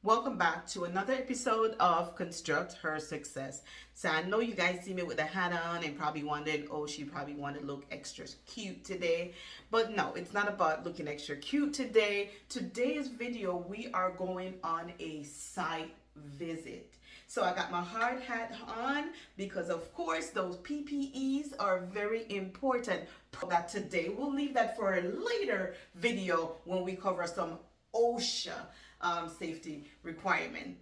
Welcome back to another episode of Construct Her Success. So I know you guys see me with the hat on and probably wondered, oh, she probably wanted to look extra cute today. But no, it's not about looking extra cute today. Today's video, we are going on a site visit. So I got my hard hat on because of course those PPEs are very important. That today, we'll leave that for a later video when we cover some OSHA safety requirement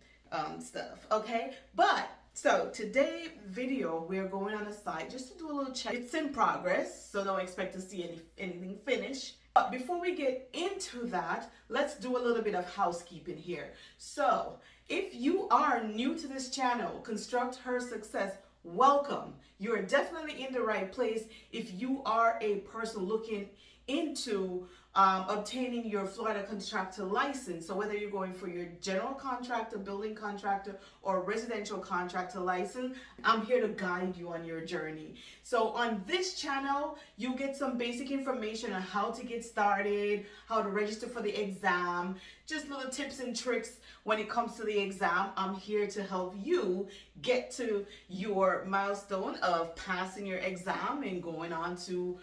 stuff. Okay, but so today video we're going on a site just to do a little check. It's in progress, so don't expect to see anything finished. But before we get into that, let's do a little bit of housekeeping here. So if you are new to this channel, Construct Her Success, welcome. You're definitely in the right place if you are a person looking into obtaining your Florida contractor license. So whether you're going for your general contractor, building contractor, or residential contractor license, I'm here to guide you on your journey. So on this channel, you get some basic information on how to get started, how to register for the exam, just little tips and tricks when it comes to the exam. I'm here to help you get to your milestone of passing your exam and going on to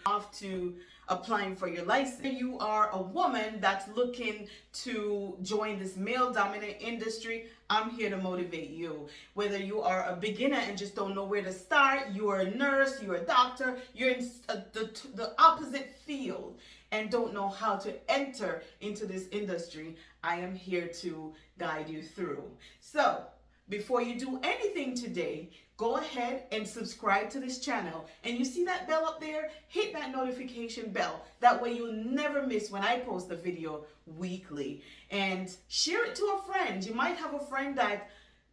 applying for your license. If you are a woman that's looking to join this male dominant industry, I'm here to motivate you. Whether you are a beginner and just don't know where to start, you're a nurse, you're a doctor, you're in the opposite field and don't know how to enter into this industry, I am here to guide you through. So before you do anything today, go ahead and subscribe to this channel. And you see that bell up there? Hit that notification bell. That way you'll never miss when I post a video weekly. And share it to a friend. You might have a friend that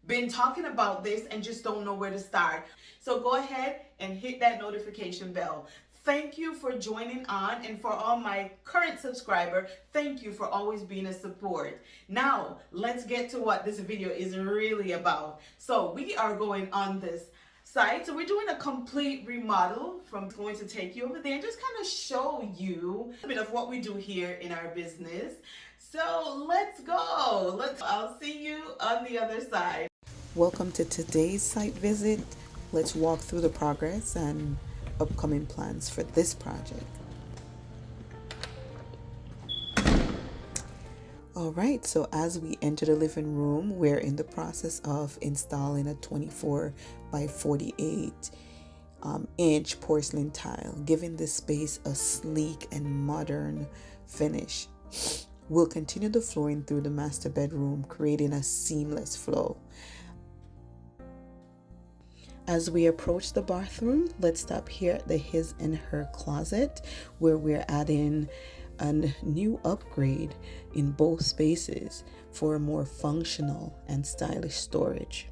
been talking about this and just don't know where to start. So go ahead and hit that notification bell. Thank you for joining on, and for all my current subscriber, thank you for always being a support. Now, let's get to what this video is really about. So we are going on this site. So we're doing a complete remodel. From going to take you over there and just kind of show you a bit of what we do here in our business. So let's go. I'll see you on the other side. Welcome to today's site visit. Let's walk through the progress and upcoming plans for this project. All right, so as we enter the living room, we're in the process of installing a 24 by 48 inch porcelain tile, giving this space a sleek and modern finish. We'll continue the flooring through the master bedroom, creating a seamless flow. As we approach the bathroom, let's stop here at the his and her closet, where we're adding a new upgrade in both spaces for a more functional and stylish storage.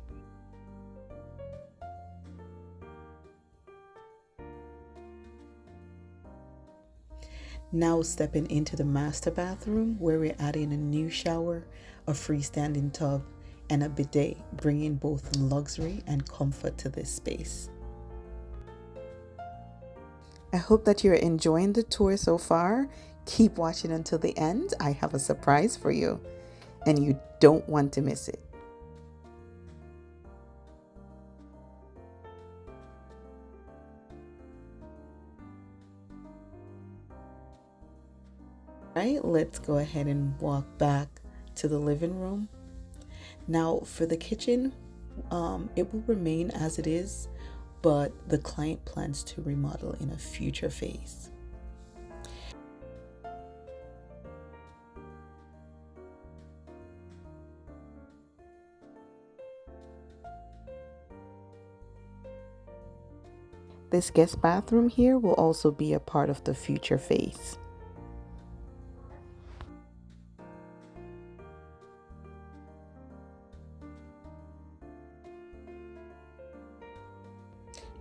Now stepping into the master bathroom, where we're adding a new shower, a freestanding tub, and a bidet, bringing both luxury and comfort to this space. I hope that you're enjoying the tour so far. Keep watching until the end. I have a surprise for you, and you don't want to miss it. All right, let's go ahead and walk back to the living room. Now for the kitchen, it will remain as it is, but the client plans to remodel in a future phase. This guest bathroom here will also be a part of the future phase.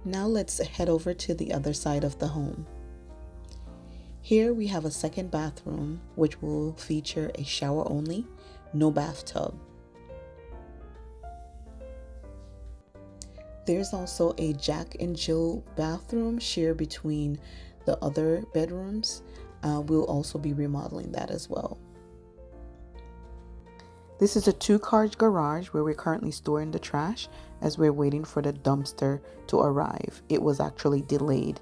Now let's head over to the other side of the home. Here we have a second bathroom, which will feature a shower only, no bathtub. There's also a Jack and Jill bathroom shared between the other bedrooms. We'll also be remodeling that as well. This is a two-car garage where we're currently storing the trash as we're waiting for the dumpster to arrive. It was actually delayed.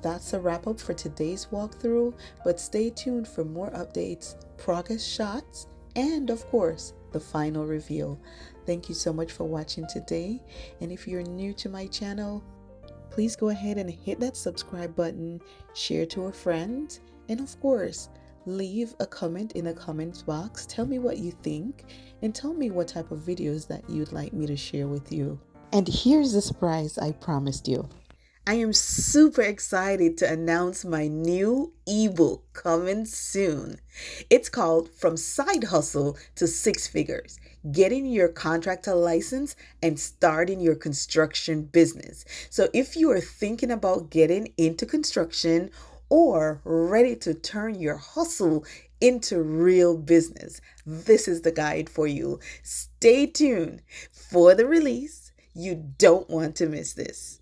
That's a wrap up for today's walkthrough, but stay tuned for more updates, progress shots, and of course, the final reveal. Thank you so much for watching today, and if you're new to my channel, please go ahead and hit that subscribe button, share to a friend, and of course, leave a comment in the comments box. Tell me what you think, and tell me what type of videos that you'd like me to share with you. And here's the surprise I promised you. I am super excited to announce my new ebook coming soon. It's called From Side Hustle to Six Figures, Getting Your Contractor License and Starting Your Construction Business. So if you are thinking about getting into construction or ready to turn your hustle into real business, this is the guide for you. Stay tuned for the release. You don't want to miss this.